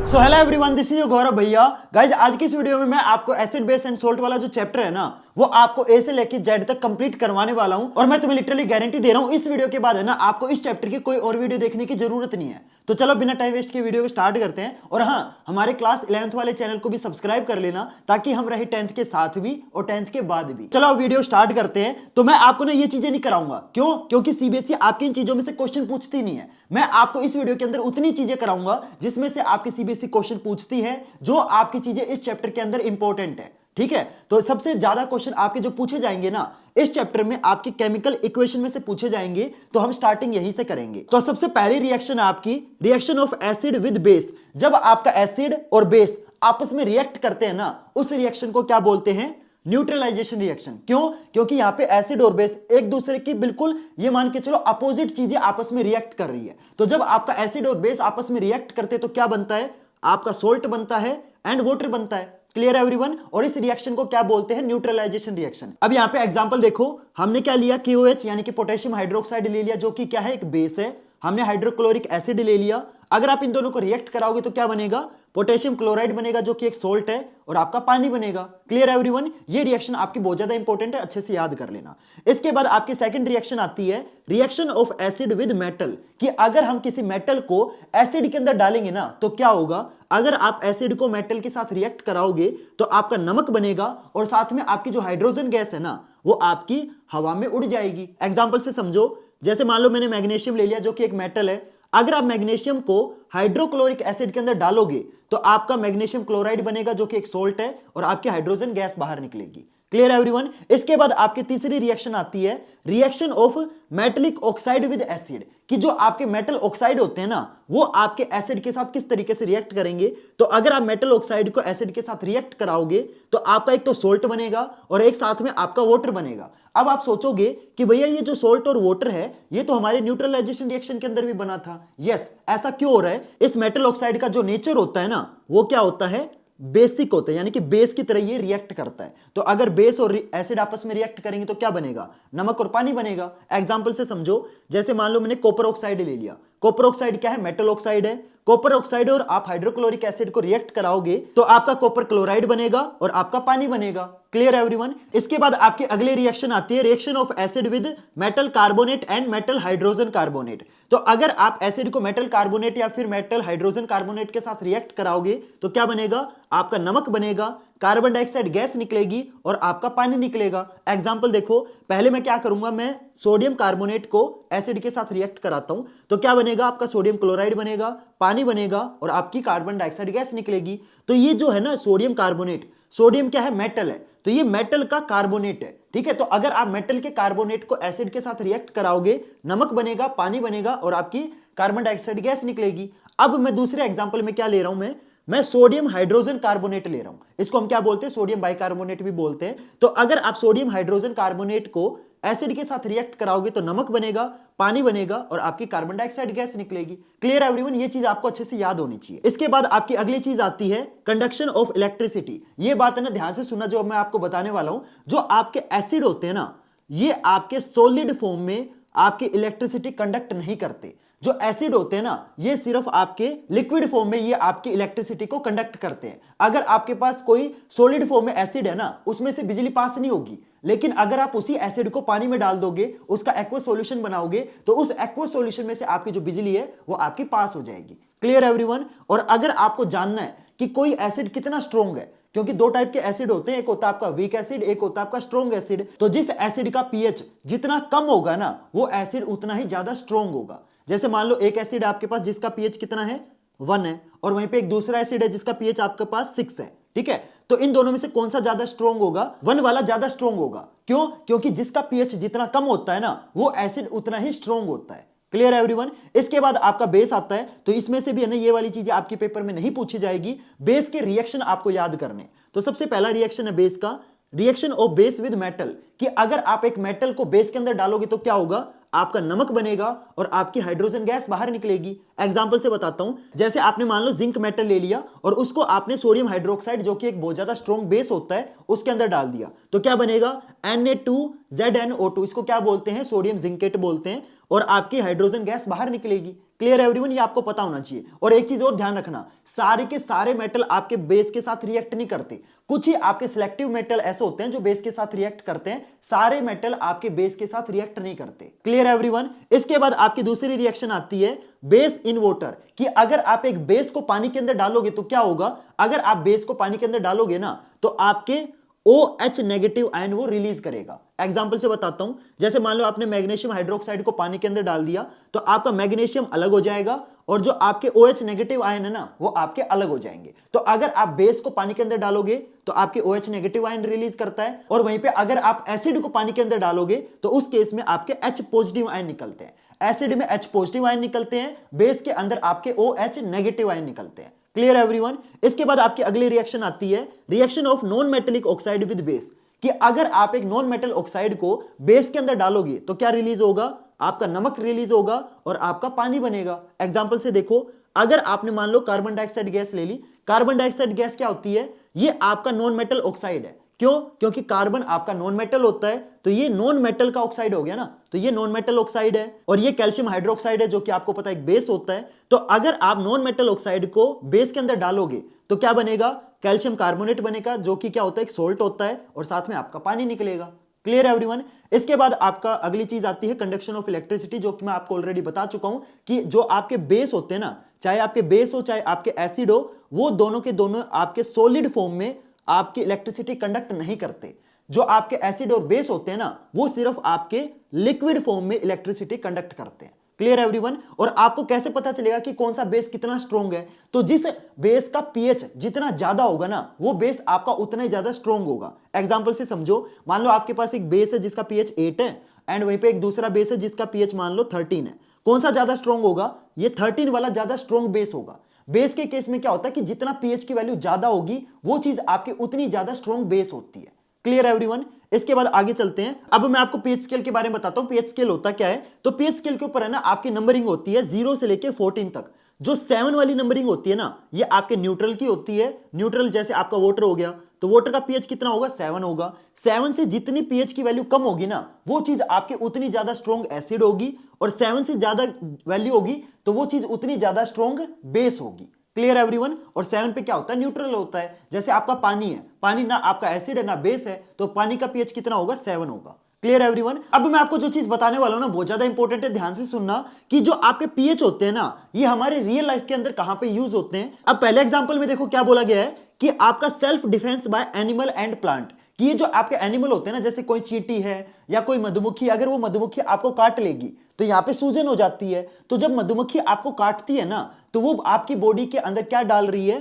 So hello everyone, this is Gaurav भैया। Guys आज की इस वीडियो में मैं आपको एसिड बेस एंड सोल्ट वाला जो चैप्टर है ना, वो आपको ए से लेके जेड तक कंप्लीट करवाने वाला हूं। और मैं तुम्हें लिटरली गारंटी दे रहा हूं, इस वीडियो के बाद है ना, आपको इस चैप्टर की कोई और वीडियो देखने की जरूरत नहीं है। तो चलो बिना टाइम वेस्ट के वीडियो को स्टार्ट करते हैं। और हाँ, हमारे क्लास 11th वाले चैनल को भी सब्सक्राइब कर लेना, ताकि हम रहे 10th के साथ भी और 10th के बाद भी। चलो वीडियो स्टार्ट करते हैं। तो मैं आपको ना ये चीजें नहीं कराऊंगा, क्यों? क्योंकि सीबीएसई आपकी इन चीजों में से क्वेश्चन पूछती नहीं है। मैं आपको इस वीडियो के अंदर उतनी चीजें कराऊंगा जिसमें से आपकी सीबीएसई क्वेश्चन पूछती है, जो आपकी चीजें इस चैप्टर के अंदर इंपॉर्टेंट है। ठीक है, तो सबसे ज्यादा क्वेश्चन आपके जो पूछे जाएंगे ना इस चैप्टर में, आपकी केमिकल इक्वेशन में से पूछे जाएंगे। तो हम स्टार्टिंग यहीं से करेंगे। तो सबसे पहली रिएक्शन आपकी reaction of acid with base. जब आपका एसिड और बेस आपस में रिएक्ट करते हैं ना, उस रिएक्शन को क्या बोलते हैं? Neutralization reaction. क्यों? क्योंकि यहां पे एसिड और बेस एक दूसरे की बिल्कुल ये मान के चलो अपोजिट चीजें आपस में रिएक्ट कर रही है। तो जब आपका एसिड और बेस आपस में रिएक्ट करते हैं तो क्या बनता है? आपका सोल्ट बनता है एंड वाटर बनता है। Clear everyone? और इस रिएक्शन को क्या बोलते हैं? Neutralization reaction. अब यहां पे एग्जांपल देखो, हमने क्या लिया? KOH यानी कि पोटेशियम हाइड्रोक्साइड ले लिया, जो कि क्या है? एक बेस है। हमने हाइड्रोक्लोरिक एसिड ले लिया। अगर आप इन दोनों को रिएक्ट कराओगे तो क्या बनेगा? पोटेशियम क्लोराइड बनेगा, जो कि एक सोल्ट है, और आपका पानी बनेगा। Clear everyone? ये रिएक्शन आपकी बहुत ज्यादा इंपॉर्टेंट है, अच्छे से याद कर लेना। इसके बाद आपकी सेकंड रिएक्शन आती है reaction of acid with metal. कि अगर हम किसी मेटल को एसिड के अंदर डालेंगे ना, तो क्या होगा? अगर आप एसिड को मेटल के साथ रिएक्ट कराओगे तो आपका नमक बनेगा, और साथ में आपकी जो हाइड्रोजन गैस है ना, वो आपकी हवा में उड़ जाएगी। एग्जाम्पल से समझो, जैसे मान लो मैंने मैग्नीशियम ले लिया, जो कि एक मेटल है। अगर आप मैग्नीशियम को हाइड्रोक्लोरिक एसिड के अंदर डालोगे तो आपका मैग्नीशियम क्लोराइड बनेगा, जो कि एक सोल्ट है, और आपकी हाइड्रोजन गैस बाहर निकलेगी। Clear everyone? इसके बाद आपकी तीसरी रिएक्शन आती है reaction of metallic oxide with acid. कि जो आपके मेटल ऑक्साइड होते हैं ना, वो आपके एसिड के साथ किस तरीके से रिएक्ट करेंगे। तो अगर आप मेटल ऑक्साइड को एसिड के साथ रिएक्ट कराओगे तो आपका एक तो सोल्ट बनेगा और एक साथ में आपका वाटर बनेगा। अब आप सोचोगे कि भैया ये जो सोल्ट और वाटर है, ये तो हमारे न्यूट्रलाइजेशन रिएक्शन के अंदर भी बना था। यस, ऐसा क्यों हो रहा है? इस मेटल ऑक्साइड का जो नेचर होता है ना, वो क्या होता है? बेसिक होता है, यानी कि बेस की तरह ये रिएक्ट करता है। तो अगर बेस और एसिड आपस में रिएक्ट करेंगे तो क्या बनेगा? नमक और पानी बनेगा। एग्जांपल से समझो, जैसे मान लो मैंने कॉपर ऑक्साइड ले लिया। कॉपर ऑक्साइड क्या है? मेटल ऑक्साइड है। कॉपर ऑक्साइड और आप हाइड्रोक्लोरिक एसिड को रिएक्ट कराओगे तो आपका कॉपर क्लोराइड बनेगा और आपका पानी बनेगा। Clear everyone? इसके बाद आपकी अगली रिएक्शन आती है reaction of acid with metal carbonate and metal hydrogen carbonate. तो अगर आप एसिड को मेटल कार्बोनेट या फिर मेटल हाइड्रोजन कार्बोनेट के साथ रिएक्ट कराओगे तो क्या बनेगा? आपका नमक बनेगा, कार्बन डाइऑक्साइड गैस निकलेगी और आपका पानी निकलेगा। एग्जांपल देखो, पहले मैं क्या करूंगा, मैं सोडियम कार्बोनेट को एसिड के साथ रिएक्ट कराता हूं तो क्या बनेगा? आपका सोडियम क्लोराइड बनेगा, पानी बनेगा और आपकी कार्बन डाइऑक्साइड गैस निकलेगी। तो ये जो है ना सोडियम कार्बोनेट, सोडियम क्या है? मेटल है, तो ये मेटल का कार्बोनेट है। ठीक है, तो अगर आप मेटल के कार्बोनेट को एसिड के साथ रिएक्ट कराओगे, नमक बनेगा, पानी बनेगा और आपकी कार्बन डाइऑक्साइड गैस निकलेगी। अब मैं दूसरे एग्जांपल में क्या ले रहा हूं, मैं सोडियम हाइड्रोजन कार्बोनेट ले रहा हूं। इसको हम क्या बोलते हैं? सोडियम बाइकार्बोनेट भी बोलते हैं। तो अगर आप सोडियम हाइड्रोजन कार्बोनेट को एसिड के साथ रिएक्ट कराओगे तो नमक बनेगा, पानी बनेगा और आपकी कार्बन डाइऑक्साइड गैस निकलेगी। Clear everyone? ये चीज आपको अच्छे से याद होनी चाहिए। इसके बाद आपकी अगली चीज आती है कंडक्शन ऑफ इलेक्ट्रिसिटी। ये बात है ना, ध्यान से सुनना जो मैं आपको बताने वाला हूं। जो आपके एसिड होते हैं ना, ये आपके सॉलिड फॉर्म में आपकी इलेक्ट्रिसिटी कंडक्ट नहीं करते। जो एसिड होते हैं ना, ये सिर्फ आपके लिक्विड फॉर्म में ये आपकी इलेक्ट्रिसिटी को कंडक्ट करते हैं। अगर आपके पास कोई सॉलिड फॉर्म में एसिड है ना, उसमें से बिजली पास नहीं होगी। लेकिन अगर आप उसी एसिड को पानी में डाल दोगे, उसका एक्वस सॉल्यूशन बनाओगे, तो उस एक्वस सॉल्यूशन में से आपकी जो बिजली है वो आपकी पास हो जाएगी। Clear everyone? और अगर आपको जानना है कि कोई एसिड कितना स्ट्रॉन्ग है, क्योंकि दो टाइप के एसिड होते हैं, एक होता है आपका वीक एसिड, एक होता है आपका स्ट्रॉन्ग एसिड। तो जिस एसिड का पीएच जितना कम होगा ना, वो एसिड उतना ही ज्यादा स्ट्रॉन्ग होगा। जैसे मान लो एक एसिड आपके पास जिसका पीएच कितना है? 1 है, और वहीं पे एक दूसरा एसिड है जिसका पीएच आपके पास 6 है। ठीक है, तो इन दोनों में से कौन सा ज्यादा स्ट्रॉन्ग होगा? 1 वाला ज्यादा स्ट्रॉन्ग होगा। क्यों? क्योंकि जिसका पीएच जितना कम होता है ना, वो एसिड उतना ही स्ट्रॉन्ग होता है। Clear everyone? इसके बाद आपका बेस आता है। तो इसमें से भी है ना, ये वाली चीजें आपके पेपर में नहीं पूछी जाएगी। बेस के रिएक्शन आपको याद करने। तो सबसे पहला रिएक्शन है बेस का, reaction of base with metal. कि अगर आप एक मेटल को बेस के अंदर डालोगे तो क्या होगा? आपका नमक बनेगा और आपकी हाइड्रोजन गैस बाहर निकलेगी। एग्जांपल से बताता हूं, जैसे आपने मान लो जिंक मेटल ले लिया और उसको आपने सोडियम हाइड्रोक्साइड, जो कि एक बहुत ज्यादा स्ट्रॉन्ग बेस होता है, उसके अंदर डाल दिया, तो क्या बनेगा? Na2ZnO2। इसको क्या बोलते हैं? सोडियम जिंकेट बोलते हैं। और आपकी हाइड्रोजन गैस बाहर निकलेगी। क्लियर एवरीवन, ये आपको पता होना चाहिए। और एक चीज और ध्यान रखना, सारे के सारे मेटल आपके बेस के साथ रिएक्ट नहीं करते, कुछ ही आपके सिलेक्टिव मेटल ऐसे होते हैं जो बेस के साथ रिएक्ट करते हैं, सारे मेटल आपके बेस के साथ रिएक्ट नहीं करते। Clear everyone. इसके बाद आपकी दूसरी रिएक्शन आती है बेस इन वाटर, कि अगर आप एक बेस को पानी के अंदर डालोगे तो क्या होगा, अगर आप बेस को पानी के अंदर डालोगे ना तो आपके OH नेगेटिव आयन वो रिलीज करेगा। एग्जांपल से बताता हूं, जैसे मान लो आपने मैग्नीशियम हाइड्रोक्साइड को पानी के अंदर डाल दिया तो आपका मैग्नीशियम अलग हो जाएगा और जो आपके OH नेगेटिव आयन है ना वो आपके अलग हो जाएंगे। तो अगर आप बेस को पानी के अंदर डालोगे तो आपके OH नेगेटिव आयन रिलीज करता है, और वहीं पे अगर आप एसिड को पानी के अंदर डालोगे तो उस केस में आपके H पॉजिटिव आयन निकलते हैं। एसिड में H पॉजिटिव आयन निकलते हैं, बेस के अंदर आपके OH नेगेटिव आयन निकलते हैं। Clear everyone. इसके बाद आपकी अगली रिएक्शन आती है reaction of non metallic oxide with base, कि अगर आप एक नॉन मेटल ऑक्साइड को बेस के अंदर डालोगे तो क्या रिलीज होगा, आपका नमक रिलीज होगा और आपका पानी बनेगा। एग्जांपल से देखो, अगर आपने मान लो कार्बन डाइऑक्साइड गैस ले ली, कार्बन डाइऑक्साइड गैस क्या होती है, ये आपका नॉन मेटल ऑक्साइड है। क्यों, क्योंकि कार्बन आपका नॉन मेटल होता है, तो ये नॉन मेटल का ऑक्साइड हो गया ना, तो ये नॉन मेटल ऑक्साइड है। और ये कैल्शियम हाइड्रोक्साइड है जो कि आपको पता है एक बेस होता है। तो अगर आप नॉन मेटल ऑक्साइड को बेस के अंदर डालोगे तो क्या बनेगा, कैल्शियम कार्बोनेट बनेगा, जो कि क्या होता है एक सोल्ट होता है, और साथ में आपका पानी निकलेगा। Clear everyone. इसके बाद आपका अगली चीज आती है कंडक्शन ऑफ इलेक्ट्रिसिटी, जो कि मैं आपको ऑलरेडी बता चुका हूं कि जो आपके बेस होते हैं ना, चाहे आपके बेस हो चाहे आपके एसिड हो, वो दोनों के दोनों आपके सॉलिड फॉर्म में आपकी इलेक्ट्रिसिटी कंडक्ट नहीं करते। जो आपके एसिड और बेस होते हैं ना वो सिर्फ आपके लिक्विड फॉर्म में इलेक्ट्रिसिटी कंडक्ट करते हैं। Clear everyone. और आपको कैसे पता चलेगा कि कौन सा बेस कितना स्ट्रॉन्ग है, तो जिस बेस का पीएच जितना ज्यादा होगा ना वो बेस आपका उतना ही ज्यादा स्ट्रॉन्ग होगा। एग्जांपल से समझो, मान लो आपके पास एक बेस है जिसका पीएच 8 है एंड वहीं पे एक दूसरा बेस है जिसका पीएच मान लो 13 है। कौन सा ज्यादा स्ट्रॉन्ग होगा, ये 13 वाला ज्यादा स्ट्रॉन्ग बेस होगा। बेस के केस में क्या होता है कि जितना पीएच की वैल्यू ज्यादा होगी वो चीज आपकी उतनी ज्यादा स्ट्रॉन्ग बेस होती है। Clear everyone. इसके बाद आगे चलते हैं। अब मैं आपको पीएच स्केल के बारे में बताता हूं। पीएच स्केल होता क्या है, तो पीएच स्केल के ऊपर है ना आपकी नंबरिंग होती है 0 से लेके 14 तक। जो 7 वाली नंबरिंग होती है ना ये आपके न्यूट्रल की होती है। न्यूट्रल जैसे आपका वाटर हो गया तो वाटर का पीएच कितना होगा, 7 होगा। 7 से जितनी पीएच की वैल्यू कम होगी ना वो चीज आपके उतनी ज्यादा स्ट्रॉन्ग एसिड होगी, और 7 से ज्यादा वैल्यू होगी तो वो चीज उतनी ज्यादा स्ट्रॉन्ग बेस होगी। Clear everyone. और 7 पे क्या होता है, न्यूट्रल होता है। जैसे आपका पानी है, पानी ना आपका एसिड है ना बेस है, तो पानी का पीएच कितना होगा, 7 होगा। Clear everyone. अब मैं आपको जो चीज बताने वाला हूं ना बहुत ज्यादा इंपॉर्टेंट है, ध्यान से सुनना, कि जो आपके पीएच होते हैं ना ये हमारे रियल लाइफ के अंदर कहां पे यूज होते हैं। अब पहले एग्जांपल में देखो क्या बोला गया है कि आपका self defence bye animal and plant, कि ये जो आपके एनिमल होते हैं ना, जैसे कोई चींटी है या कोई मधुमक्खी, अगर वो मधुमक्खी आपको काट लेगी तो यहां पे सूजन हो जाती है। तो जब मधुमक्खी आपको काटती है ना तो वो आपकी बॉडी के अंदर क्या डाल रही है,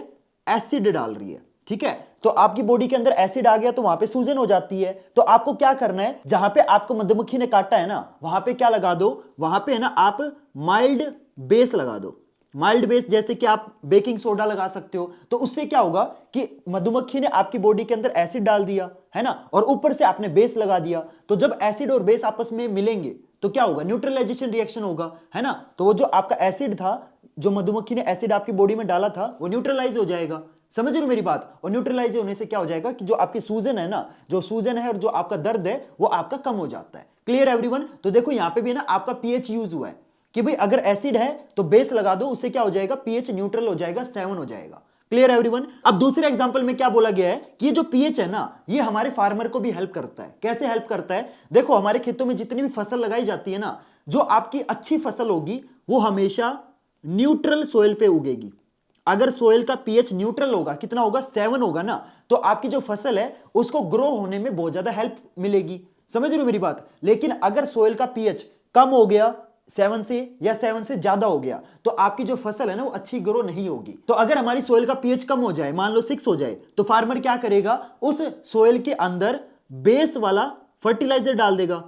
एसिड डाल रही है। ठीक है, तो आपकी बॉडी के अंदर एसिड आ गया तो वहां पे सूजन हो जाती है। तो आपको क्या करना है, जहां पे आपको मधुमक्खी ने काटा है ना वहां पे क्या लगा दो, वहां पे है ना आप माइल्ड बेस लगा दो। माइल्ड बेस जैसे कि आप बेकिंग सोडा लगा सकते हो। तो उससे क्या होगा कि मधुमक्खी ने आपकी बॉडी के अंदर एसिड डाल दिया है ना, और ऊपर से आपने बेस लगा दिया। तो जब एसिड और बेस आपस में मिलेंगे तो क्या होगा, न्यूट्रलाइजेशन रिएक्शन होगा, है ना। तो वो जो आपका एसिड था, जो मधुमक्खी ने एसिड आपकी बॉडी में डाला था, वो न्यूट्रलाइज हो जाएगा। समझ रहे हो मेरी बात। और न्यूट्रलाइज होने से क्या हो जाएगा कि जो आपकी सूजन है ना, जो सूजन है और जो आपका दर्द है वो आपका कम हो जाता है। Clear everyone. तो देखो यहां पे भी ना आपका पीएच यूज हुआ है कि भाई अगर एसिड है तो बेस लगा दो, उससे क्या हो जाएगा, पीएच न्यूट्रल हो जाएगा, 7 हो जाएगा। Clear everyone. अब दूसरे एग्जांपल में क्या बोला गया है कि ये जो पीएच है ना ये हमारे फार्मर को भी हेल्प करता है। कैसे हेल्प करता है, देखो हमारे खेतों में जितनी भी फसल लगाई जाती है ना, जो आपकी अच्छी फसल होगी वो हमेशा न्यूट्रल सोइल पे उगेगी। अगर सोइल का पीएच न्यूट्रल होगा, कितना होगा, 7 होगा ना, तो आपकी जो फसल है उसको ग्रो होने में बहुत ज्यादा हेल्प मिलेगी। समझ रहे हो मेरी बात। लेकिन अगर सोइल का पीएच कम हो गया 7 से या 7 से ज्यादा हो गया तो आपकी जो फसल है ना वो अच्छी ग्रो नहीं होगी। तो अगर हमारी सोइल का पीएच कम हो जाए, मान लो 6 हो जाए, तो फार्मर क्या करेगा, उस सोइल के अंदर बेस वाला फर्टिलाइजर डाल देगा।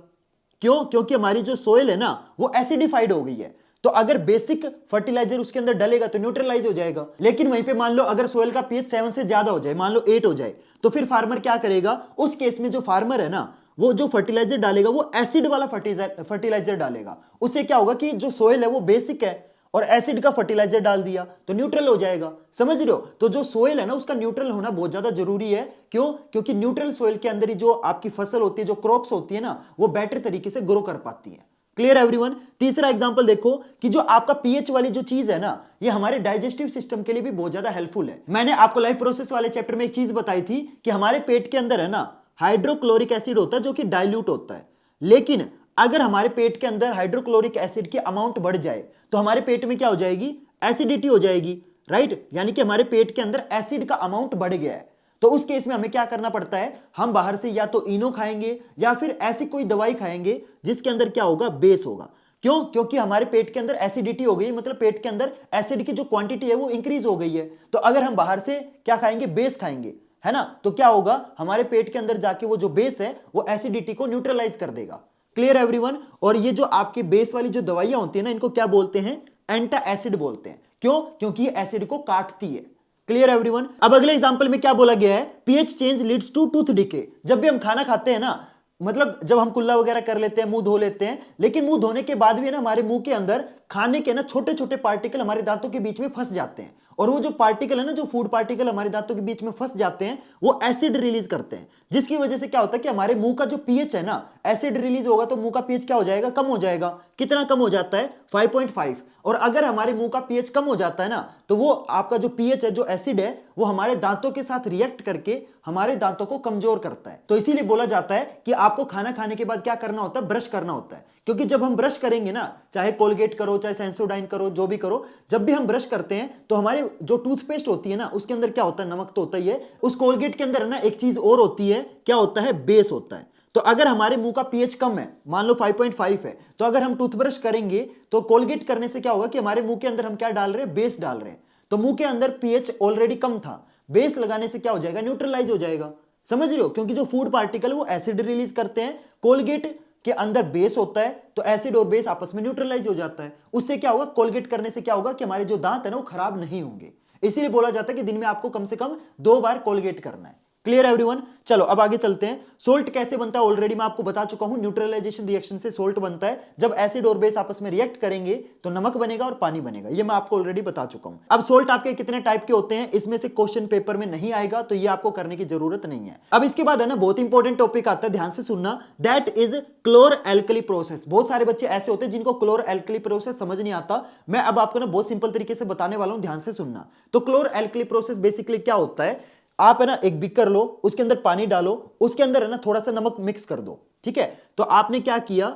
क्यों, क्योंकि हमारी जो सोइल है ना वो एसिडिफाइड हो गई है। तो अगर बेसिक फर्टिलाइजर उसके अंदर डलेगा तो न्यूट्रलाइज हो जाएगा। लेकिन वहीं पे मान लो अगर सोइल का पीएच 7 से ज्यादा हो जाए, मान लो 8 हो जाए, तो फिर फार्मर क्या करेगा, उस केस में जो फार्मर है ना वो जो फर्टिलाइजर डालेगा वो एसिड वाला फर्टिलाइजर डालेगा। उससे क्या होगा कि जो सोइल है वो बेसिक है और एसिड का फर्टिलाइजर डाल दिया तो न्यूट्रल हो जाएगा। समझ रहे हो। तो जो सोइल है ना उसका न्यूट्रल होना बहुत ज्यादा जरूरी है। क्यों, क्योंकि न्यूट्रल सोइल के अंदर ही जो आपकी फसल होती है, जो क्रॉप्स होती है ना, वो बेटर तरीके से ग्रो कर पाती है। Clear everyone. तीसरा एग्जांपल देखो कि जो आपका पीएच वाली जो चीज है ना, ये हमारे डाइजेस्टिव सिस्टम के लिए भी बहुत ज्यादा हेल्पफुल है। मैंने आपको लाइफ प्रोसेस वाले चैप्टर में एक चीज बताई थी कि हमारे पेट के अंदर है ना हाइड्रोक्लोरिक एसिड होता है जो कि डाइल्यूट होता है, लेकिन अगर हमारे पेट के अंदर हाइड्रोक्लोरिक एसिड की अमाउंट बढ़ जाए तो हमारे पेट में क्या हो जाएगी, एसिडिटी हो जाएगी, राइट। यानी कि हमारे पेट के अंदर एसिड का अमाउंट बढ़ गया है। तो उस केस में हमें क्या करना पड़ता है, हम बाहर से या तो इनो खाएंगे या फिर ऐसी कोई दवाई खाएंगे जिसके अंदर क्या होगा, बेस होगा। क्यों? क्योंकि हमारे पेट के अंदर एसिडिटी हो गई, मतलब पेट के अंदर एसिड की जो क्वांटिटी है वो इंक्रीज हो गई है। तो अगर हम बाहर से क्या खाएंगे, बेस खाएंगे, है ना, तो क्या होगा, हमारे पेट के अंदर जाके वो जो बेस है वो एसिडिटी को न्यूट्रलाइज कर देगा। Clear everyone. और ये जो आपकी बेस वाली जो दवाइयां होती है ना, इनको क्या बोलते हैं, एंटा एसिड बोलते हैं। क्यों? क्योंकि ये एसिड को काटती है। Clear everyone. अब अगले एग्जांपल में क्या बोला गया है, pH change leads to tooth decay. जब भी हम खाना खाते हैं ना, मतलब जब हम कुल्ला वगैरह कर लेते हैं, मुंह धो लेते हैं, लेकिन मुंह धोने के बाद भी ना हमारे मुंह के अंदर खाने के ना छोटे छोटे पार्टिकल हमारे दांतों के बीच में फंस जाते हैं। और वो जो पार्टिकल है ना, जो फूड पार्टिकल हमारे दांतों के बीच में फंस जाते हैं, वो एसिड रिलीज करते हैं, जिसकी वजह से क्या होता है कि हमारे मुंह का जो पीएच है ना, एसिड रिलीज होगा तो मुंह का पीएच क्या हो जाएगा, कम हो जाएगा। कितना कम हो जाता है, 5.5। और अगर हमारे मुंह का पीएच कम हो जाता है ना, तो वो आपका जो पीएच है, जो एसिड है, वो हमारे दांतों के साथ रिएक्ट करके हमारे दांतों को कमजोर करता है। तो इसीलिए बोला जाता है कि आपको खाना खाने के बाद क्या करना होता है, ब्रश करना होता है। क्योंकि जब हम ब्रश करेंगे ना, चाहे कोलगेट करो, चाहे सेंसोडाइन करो, जो भी करो, जब भी हम ब्रश करते हैं तो हमारे जो टूथपेस्ट होती है ना, उसके अंदर क्या होता है, नमक तो होता ही है। उस कोलगेट के अंदर है ना एक चीज और होती है, क्या होता है, बेस होता है। तो अगर हमारे मुंह का पीएच कम है, मान लो 5.5 है, तो अगर हम टूथब्रश करेंगे तो कोलगेट करने से क्या होगा कि हमारे मुंह के अंदर हम क्या डाल रहे हैं, बेस डाल रहे हैं। तो मुंह के अंदर पीएच ऑलरेडी कम था, बेस लगाने से क्या हो जाएगा, न्यूट्रलाइज हो जाएगा। समझ रहे हो? क्योंकि जो फूड पार्टिकल वो एसिड रिलीज करते हैं, कोलगेट के अंदर बेस होता है, तो एसिड और बेस आपस में न्यूट्रलाइज हो जाता है। उससे क्या होगा, कोलगेट करने से क्या होगा कि हमारे जो दांत है ना वो खराब नहीं होंगे। इसीलिए बोला जाता है कि दिन में आपको कम से कम 2 बार कोलगेट करना है। Clear everyone. चलो अब आगे चलते हैं। सोल्ट कैसे बनता है, ऑलरेडी मैं आपको बता चुका हूं। न्यूट्रलाइजेशन रिएक्शन से सोल्ट बनता है। जब एसिड और बेस आपस में रिएक्ट करेंगे तो नमक बनेगा और पानी बनेगा, ये मैं आपको ऑलरेडी बता चुका हूं। अब सोल्ट आपके कितने टाइप के होते हैं, इसमें से क्वेश्चन पेपर में नहीं आएगा, तो ये आपको करने की जरूरत नहीं है। अब इसके बाद है ना बहुत इंपॉर्टेंट टॉपिक आता है, ध्यान से सुनना, दैट इज क्लोर एल्कली प्रोसेस। बहुत सारे बच्चे ऐसे होते हैं जिनको क्लोर एल्कली प्रोसेस समझ नहीं आता। मैं अब आपको ना बहुत सिंपल तरीके से बताने वाला हूं, ध्यान से सुनना। तो क्लोर एल्कली प्रोसेस बेसिकली क्या होता है, आप है ना एक बीकर लो, उसके अंदर पानी डालो, उसके अंदर है ना थोड़ा सा नमक मिक्स कर दो, ठीक है। तो आपने क्या किया,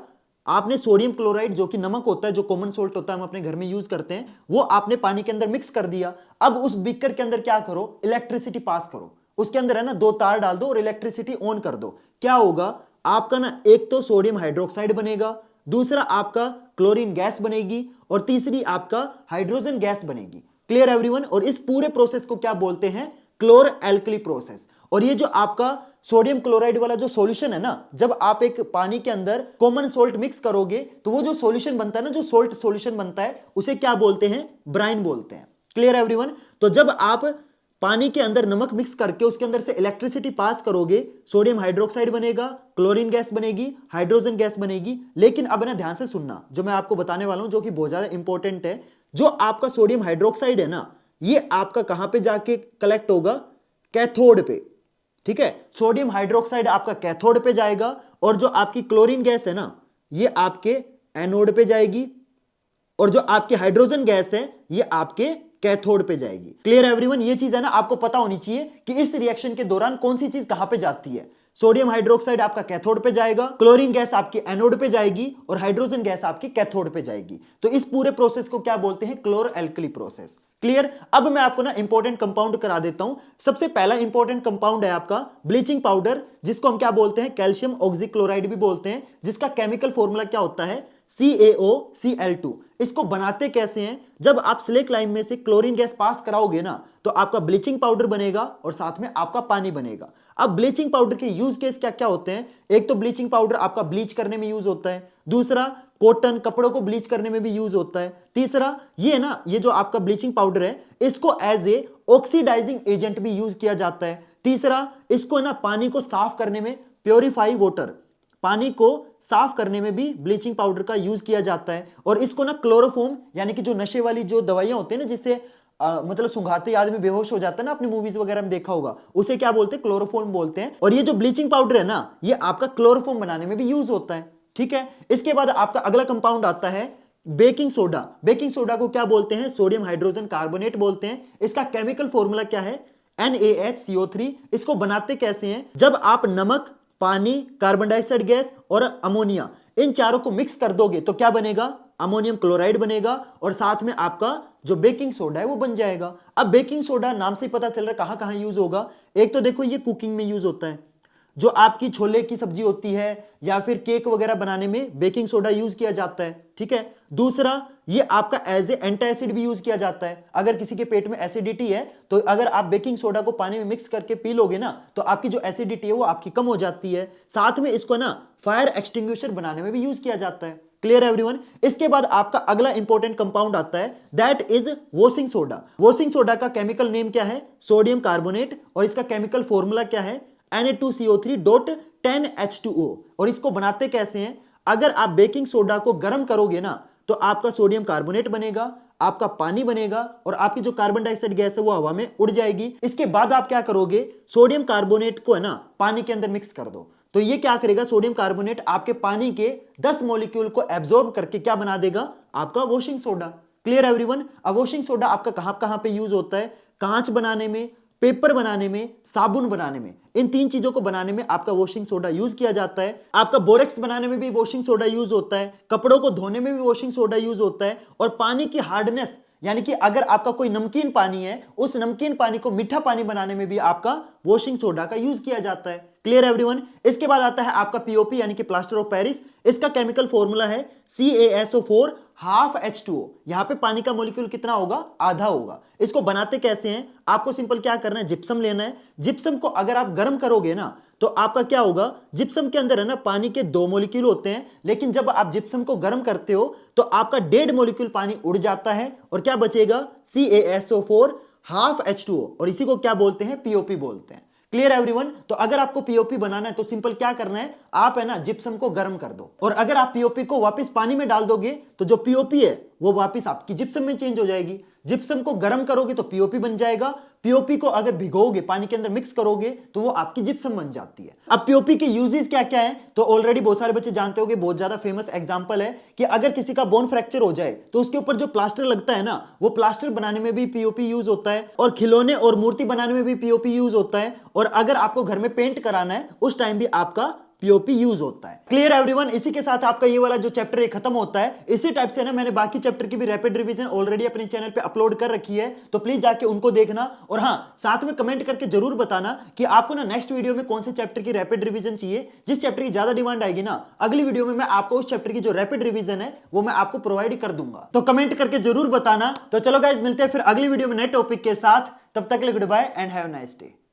आपने सोडियम क्लोराइड जो कि नमक होता है, जो कॉमन सोल्ट होता है, हम अपने घर में यूज करते हैं, वो आपने पानी के अंदर मिक्स कर दिया। अब उस बीकर के अंदर क्या करो, इलेक्ट्रिसिटी पास करो, उसके अंदर है ना 2 तार डाल दो और इलेक्ट्रिसिटी ऑन कर दो। क्या होगा, आपका ना एक तो सोडियम हाइड्रोक्साइड बनेगा, दूसरा आपका क्लोरीन गैस बनेगी, और तीसरी आपका हाइड्रोजन गैस बनेगी। Clear everyone. और इस पूरे प्रोसेस को क्या बोलते हैं, क्लोर एल्कली प्रोसेस। और ये जो आपका सोडियम क्लोराइड वाला जो सॉल्यूशन है ना, जब आप एक पानी के अंदर कॉमन सोल्ट मिक्स करोगे तो वो जो सॉल्यूशन बनता है ना, जो सोल्ट सॉल्यूशन बनता है, उसे क्या बोलते हैं, ब्राइन बोलते हैं। Clear everyone. तो जब आप पानी के अंदर नमक मिक्स करके उसके अंदर से इलेक्ट्रिसिटी पास करोगे, सोडियम हाइड्रोक्साइड बनेगा, क्लोरीन गैस बनेगी, हाइड्रोजन गैस बनेगी। लेकिन अब ना ध्यान से सुनना, जो मैं आपको बताने वाला हूं, जो कि बहुत ज्यादा इंपॉर्टेंट है। जो आपका सोडियम हाइड्रोक्साइड है ना, ये आपका कहां पे जाके कलेक्ट होगा, कैथोड पे, ठीक है। सोडियम हाइड्रोक्साइड आपका कैथोड पे जाएगा, और जो आपकी क्लोरीन गैस है ना, ये आपके एनोड पे जाएगी, और जो आपकी हाइड्रोजन गैस है ये आपके कैथोड पे जाएगी। Clear everyone. ये चीज है ना आपको पता होनी चाहिए कि इस रिएक्शन के दौरान कौन सी चीज कहां पे जाती है। सोडियम हाइड्रोक्साइड आपका कैथोड पे जाएगा, क्लोरीन गैस आपकी एनोड पे जाएगी, और हाइड्रोजन गैस आपकी कैथोड पे जाएगी। तो इस पूरे प्रोसेस को क्या बोलते हैं, क्लोर एल्कली प्रोसेस। क्लियर। अब मैं आपको ना इंपॉर्टेंट कंपाउंड करा देता हूं। सबसे पहला इंपॉर्टेंट कंपाउंड है आपका ब्लीचिंग पाउडर, जिसको हम क्या बोलते हैं, कैल्शियम ऑक्सीक्लोराइड भी बोलते हैं, जिसका केमिकल फॉर्मूला क्या होता है, CaOCl2। इसको बनाते कैसे हैं, जब आप स्लेक लाइम में से क्लोरीन गैस पास कराओगे ना, तो आपका ब्लीचिंग पाउडर बनेगा और साथ में आपका पानी बनेगा। अब ब्लीचिंग पाउडर के यूज केस क्या क्या होते हैं, एक तो ब्लीचिंग पाउडर आपका ब्लीच करने में यूज होता है, दूसरा कॉटन कपड़ों को ब्लीच करने में भी यूज होता है, तीसरा ये ना, ये जो आपका ब्लीचिंग पाउडर है, इसको एज ए ऑक्सीडाइजिंग एजेंट भी यूज किया जाता है, तीसरा इसको ना पानी को साफ करने में, प्योरीफाई वाटर, पानी को साफ करने में भी ब्लीचिंग पाउडर का यूज किया जाता है, और इसको ना क्लोरोफॉर्म, यानी कि जो नशे वाली जो दवाइयां होती है ना, जिससे मतलब सुंघाते ही आदमी बेहोश हो जाता है ना, अपनी मूवीज वगैरह में देखा होगा, उसे क्या बोलते हैं, क्लोरोफॉर्म बोलते हैं। और ये जो ब्लीचिंग पाउडर है ना, ये आपका क्लोरोफॉर्म बनाने में भी यूज होता है। ठीक है। इसके बाद आपका अगला कंपाउंड आता है बेकिंग सोडा। बेकिंग सोडा को क्या बोलते हैं? सोडियम हाइड्रोजन कार्बोनेट बोलते हैं। इसका केमिकल फॉर्मूला क्या है? NaHCO3। इसको बनाते कैसे हैं? जब आप नमक, पानी, कार्बन डाइऑक्साइड गैस और अमोनिया इन चारों को मिक्स कर दोगे तो क्या बनेगा? अमोनियम क्लोराइड बनेगा और साथ में आपका जो बेकिंग सोडा है वो बन जाएगा। अब बेकिंग सोडा नाम से ही पता चल रहा है कहां कहां यूज होगा। एक तो देखो ये कुकिंग में यूज होता है, जो आपकी छोले की सब्जी होती है या फिर केक वगैरह बनाने में बेकिंग सोडा यूज किया जाता है, ठीक है। दूसरा, ये आपका एज ए एंटी एसिड भी यूज किया जाता है। अगर किसी के पेट में एसिडिटी है तो अगर आप बेकिंग सोडा को पानी में मिक्स करके पी लोगे ना तो आपकी जो एसिडिटी है वो आपकी कम हो जाती है। साथ में इसको ना फायर एक्सटिंग्विशर बनाने में भी यूज किया जाता है। Clear everyone? इसके बाद आपका अगला इंपॉर्टेंट कंपाउंड आता है, that is washing soda. Washing soda का केमिकल नेम क्या है? Sodium carbonate. और इसका केमिकल फॉर्मूला क्या है? Na2CO3.10H2O। और इसको बनाते कैसे हैं? अगर आप बेकिंग सोडा को गर्म करोगे ना तो आपका सोडियम कार्बोनेट बनेगा, आपका पानी बनेगा और आपकी जो कार्बन डाइऑक्साइड गैस है वो हवा में उड़ जाएगी। इसके बाद आप क्या करोगे? सोडियम कार्बोनेट को है ना पानी के अंदर मिक्स कर दो तो ये क्या करेगा? सोडियम कार्बोनेट आपके पानी के 10 मॉलिक्यूल को एब्जॉर्ब करके क्या बना देगा? आपका वॉशिंग सोडा। Clear everyone? अब वॉशिंग सोडा आपका कहां कहां पे यूज होता है? कांच बनाने में, पेपर बनाने में, साबुन बनाने में, इन तीन चीजों को बनाने में आपका वॉशिंग सोडा यूज किया जाता है। आपका बोरेक्स बनाने में भी वॉशिंग सोडा यूज होता है, कपड़ों को धोने में भी वॉशिंग सोडा यूज होता है और पानी की हार्डनेस यानी कि अगर आपका कोई नमकीन पानी है उस नमकीन पानी को मीठा पानी बनाने में भी आपका वॉशिंग सोडा का यूज किया जाता है। Clear everyone? इसके बाद आता है आपका पीओपी यानी कि प्लास्टर ऑफ पेरिस। इसका केमिकल फॉर्मूला है CaSO4 हाफ H2O। यहां पे पानी का मॉलिक्यूल कितना होगा? आधा होगा। इसको बनाते कैसे हैं? आपको सिंपल क्या करना है? जिप्सम लेना है। जिप्सम को अगर आप गर्म करोगे ना तो आपका क्या होगा? जिप्सम के अंदर है ना पानी के 2 मॉलिक्यूल होते हैं, लेकिन जब आप जिप्सम को गर्म करते हो तो आपका 1.5 मॉलिक्यूल पानी उड़ जाता है और क्या बचेगा? CaSO4 half H2O। और इसी को क्या बोलते हैं? पीओपी बोलते हैं। Clear everyone? तो अगर आपको पीओपी बनाना है तो सिंपल क्या करना है? आप है ना जिप्सम को गर्म कर दो और अगर आप पीओपी को वापस पानी में डाल दोगे तो जो पीओपी है वो वापस आपकी जिप्सम में चेंज हो जाएगी। जिप्सम को गर्म करोगे तो पीओपी बन जाएगा। पीओपी को अगर भिगोगे, पानी के अंदर मिक्स करोगे तो वो आपकी जिप्सम बन जाती है। अब पीओपी के यूजेस क्या क्या है तो ऑलरेडी बहुत सारे बच्चे जानते होंगे। बहुत ज्यादा फेमस एग्जांपल है कि अगर किसी का बोन फ्रैक्चर हो जाए तो उसके ऊपर जो प्लास्टर लगता है ना वो प्लास्टर बनाने में भी पीओपी यूज होता है और खिलौने और मूर्ति बनाने में भी पीओपी यूज होता है और अगर आपको घर में पेंट कराना है उस टाइम भी आपका पीओपी यूज होता है। Clear everyone? इसी के साथ आपका ये वाला जो चैप्टर है खत्म होता है। इसी टाइप से ना मैंने बाकी चैप्टर की भी रैपिड रिवीजन ऑलरेडी अपने चैनल पे अपलोड कर रखी है, तो प्लीज जाके उनको देखना। और हाँ, साथ में कमेंट करके जरूर बताना कि आपको ना नेक्स्ट वीडियो में कौन से चैप्टर की रैपिड रिवीजन चाहिए। जिस चैप्टर की ज्यादा डिमांड आएगी ना अगली वीडियो में मैं आपको उस चैप्टर की जो रैपिड रिवीजन है वो मैं आपको प्रोवाइड कर दूंगा, तो कमेंट करके जरूर बताना। तो चलो गाइस, मिलते हैं फिर अगली वीडियो में नए टॉपिक के साथ। तब तक के लिए good bye and have a nice day.